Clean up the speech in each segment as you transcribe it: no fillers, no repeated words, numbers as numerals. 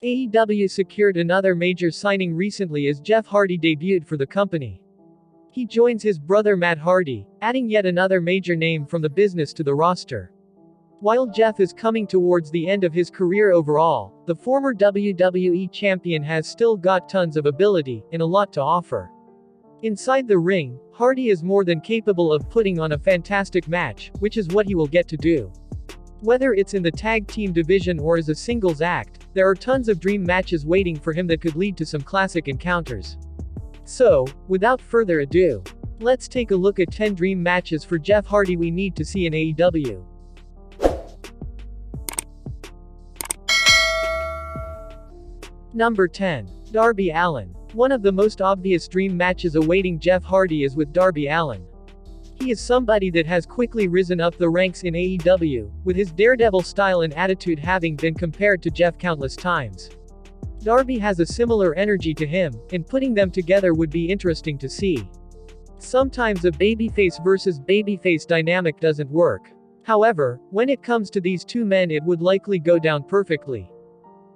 AEW secured another major signing recently as Jeff Hardy debuted for the company. He joins his brother Matt Hardy, adding yet another major name from the business to the roster. While Jeff is coming towards the end of his career overall, the former WWE champion has still got tons of ability and a lot to offer. Inside the ring, Hardy is more than capable of putting on a fantastic match, which is what he will get to do. Whether it's in the tag team division or as a singles act, there are tons of dream matches waiting for him that could lead to some classic encounters. So, without further ado, let's take a look at 10 dream matches for Jeff Hardy we need to see in AEW. Number 10. Darby Allin. One of the most obvious dream matches awaiting Jeff Hardy is with Darby Allin. He is somebody that has quickly risen up the ranks in AEW, with his daredevil style and attitude having been compared to Jeff countless times. Darby has a similar energy to him, and putting them together would be interesting to see. Sometimes a babyface versus babyface dynamic doesn't work. However, when it comes to these two men it would likely go down perfectly.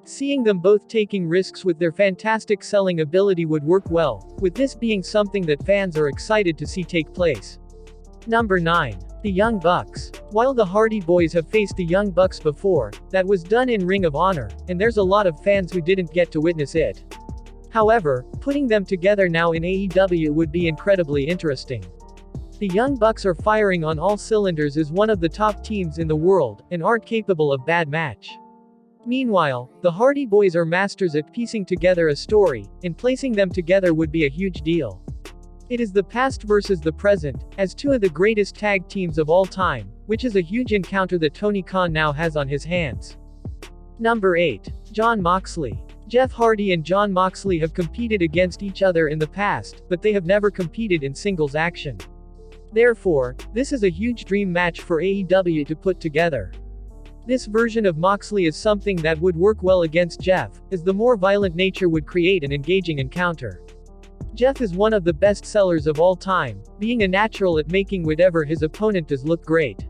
Seeing them both taking risks with their fantastic selling ability would work well, with this being something that fans are excited to see take place. Number 9. The Young Bucks. While the Hardy Boys have faced the Young Bucks before, that was done in Ring of Honor, and there's a lot of fans who didn't get to witness it. However, putting them together now in AEW would be incredibly interesting. The Young Bucks are firing on all cylinders as one of the top teams in the world, and aren't capable of bad match. Meanwhile, the Hardy Boys are masters at piecing together a story, and placing them together would be a huge deal. It is the past versus the present, as two of the greatest tag teams of all time, which is a huge encounter that Tony Khan now has on his hands. Number 8. Jon Moxley. Jeff Hardy and Jon Moxley have competed against each other in the past, but they have never competed in singles action. Therefore, this is a huge dream match for AEW to put together. This version of Moxley is something that would work well against Jeff, as the more violent nature would create an engaging encounter. Jeff is one of the best sellers of all time, being a natural at making whatever his opponent does look great.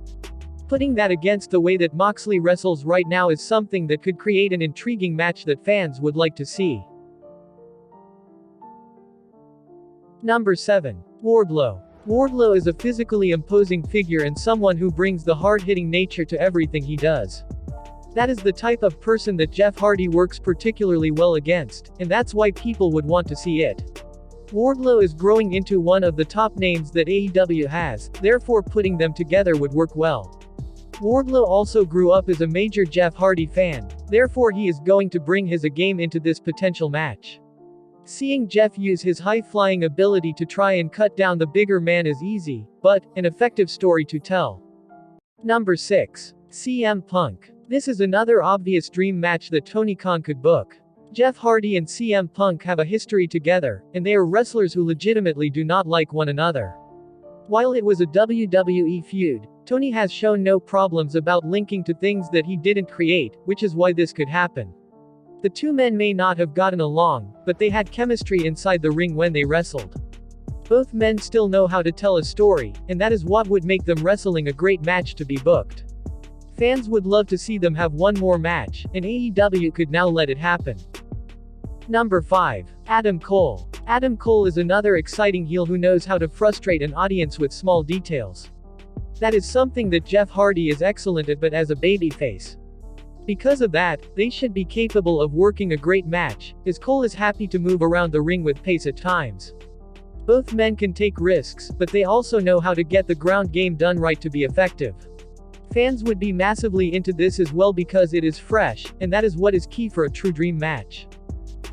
Putting that against the way that Moxley wrestles right now is something that could create an intriguing match that fans would like to see. Number 7. Wardlow. Wardlow is a physically imposing figure and someone who brings the hard-hitting nature to everything he does. That is the type of person that Jeff Hardy works particularly well against, and that's why people would want to see it. Wardlow is growing into one of the top names that AEW has, therefore putting them together would work well. Wardlow also grew up as a major Jeff Hardy fan, therefore he is going to bring his A-game into this potential match. Seeing Jeff use his high-flying ability to try and cut down the bigger man is easy, but an effective story to tell. Number 6. CM Punk. This is another obvious dream match that Tony Khan could book. Jeff Hardy and CM Punk have a history together, and they are wrestlers who legitimately do not like one another. While it was a WWE feud, Tony has shown no problems about linking to things that he didn't create, which is why this could happen. The two men may not have gotten along, but they had chemistry inside the ring when they wrestled. Both men still know how to tell a story, and that is what would make them wrestling a great match to be booked. Fans would love to see them have one more match, and AEW could now let it happen. Number 5. Adam Cole. Adam Cole is another exciting heel who knows how to frustrate an audience with small details. That is something that Jeff Hardy is excellent at, but as a babyface. Because of that, they should be capable of working a great match, as Cole is happy to move around the ring with pace at times. Both men can take risks, but they also know how to get the ground game done right to be effective. Fans would be massively into this as well because it is fresh, and that is what is key for a true dream match.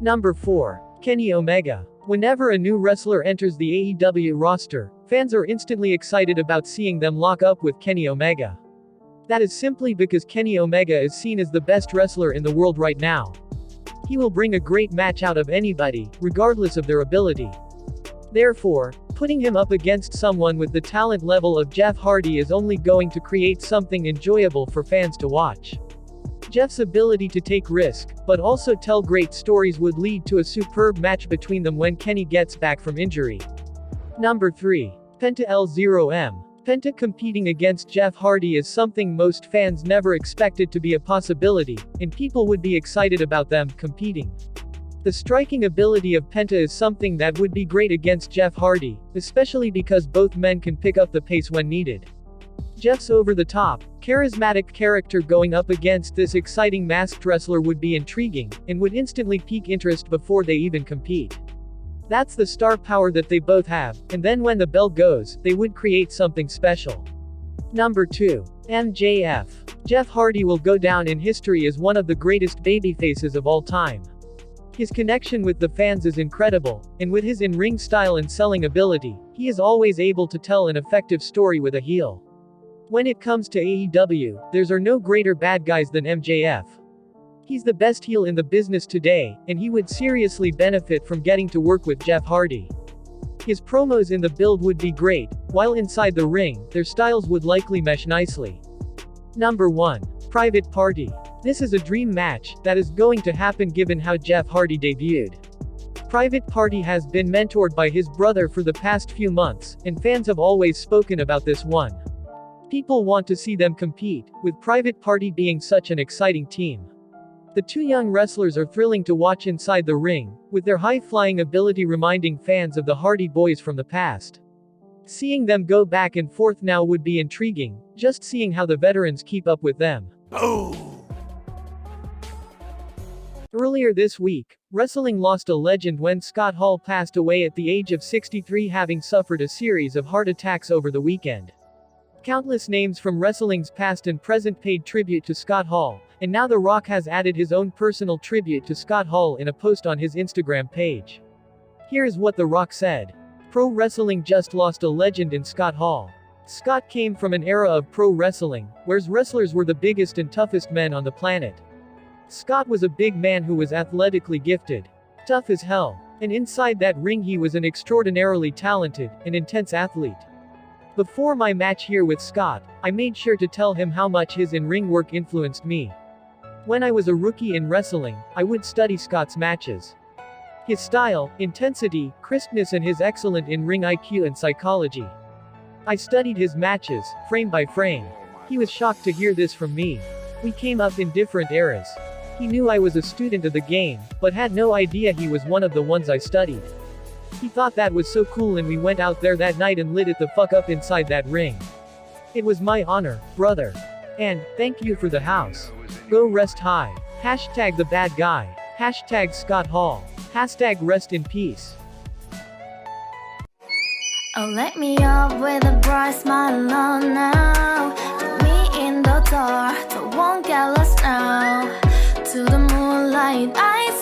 Number 4. Kenny Omega. Whenever a new wrestler enters the AEW roster, fans are instantly excited about seeing them lock up with Kenny Omega. That is simply because Kenny Omega is seen as the best wrestler in the world right now. He will bring a great match out of anybody, regardless of their ability. Therefore, putting him up against someone with the talent level of Jeff Hardy is only going to create something enjoyable for fans to watch. Jeff's ability to take risk, but also tell great stories would lead to a superb match between them when Kenny gets back from injury. Number 3. Penta L0M. Penta competing against Jeff Hardy is something most fans never expected to be a possibility, and people would be excited about them competing. The striking ability of Penta is something that would be great against Jeff Hardy, especially because both men can pick up the pace when needed. Jeff's over-the-top, charismatic character going up against this exciting masked wrestler would be intriguing, and would instantly pique interest before they even compete. That's the star power that they both have, and then when the bell goes, they would create something special. Number 2. MJF. Jeff Hardy will go down in history as one of the greatest babyfaces of all time. His connection with the fans is incredible, and with his in-ring style and selling ability, he is always able to tell an effective story with a heel. When it comes to AEW, there's no greater bad guys than MJF. He's the best heel in the business today, and he would seriously benefit from getting to work with Jeff Hardy. His promos in the build would be great, while inside the ring, their styles would likely mesh nicely. Number 1. Private Party. This is a dream match that is going to happen given how Jeff Hardy debuted. Private Party has been mentored by his brother for the past few months, and fans have always spoken about this one. People want to see them compete, with Private Party being such an exciting team. The two young wrestlers are thrilling to watch inside the ring, with their high-flying ability reminding fans of the Hardy Boys from the past. Seeing them go back and forth now would be intriguing, just seeing how the veterans keep up with them. Oh! Earlier this week, wrestling lost a legend when Scott Hall passed away at the age of 63, having suffered a series of heart attacks over the weekend. Countless names from wrestling's past and present paid tribute to Scott Hall, and now The Rock has added his own personal tribute to Scott Hall in a post on his Instagram page. Here's what The Rock said. Pro wrestling just lost a legend in Scott Hall. Scott came from an era of pro wrestling, where wrestlers were the biggest and toughest men on the planet. Scott was a big man who was athletically gifted. Tough as hell. And inside that ring he was an extraordinarily talented and intense athlete. Before my match here with Scott, I made sure to tell him how much his in-ring work influenced me. When I was a rookie in wrestling, I would study Scott's matches. His style, intensity, crispness and his excellent in-ring IQ and psychology. I studied his matches, frame by frame. He was shocked to hear this from me. We came up in different eras. He knew I was a student of the game, but had no idea he was one of the ones I studied. He thought that was so cool and we went out there that night and lit it the fuck up inside that ring. It was my honor, brother. And, thank you for the house. Go rest high. Hashtag the bad guy. Hashtag Scott Hall. Hashtag rest in peace. Oh, let me up with a bright smile on now. Put me in the dark, so won't get lost now. To the moonlight, I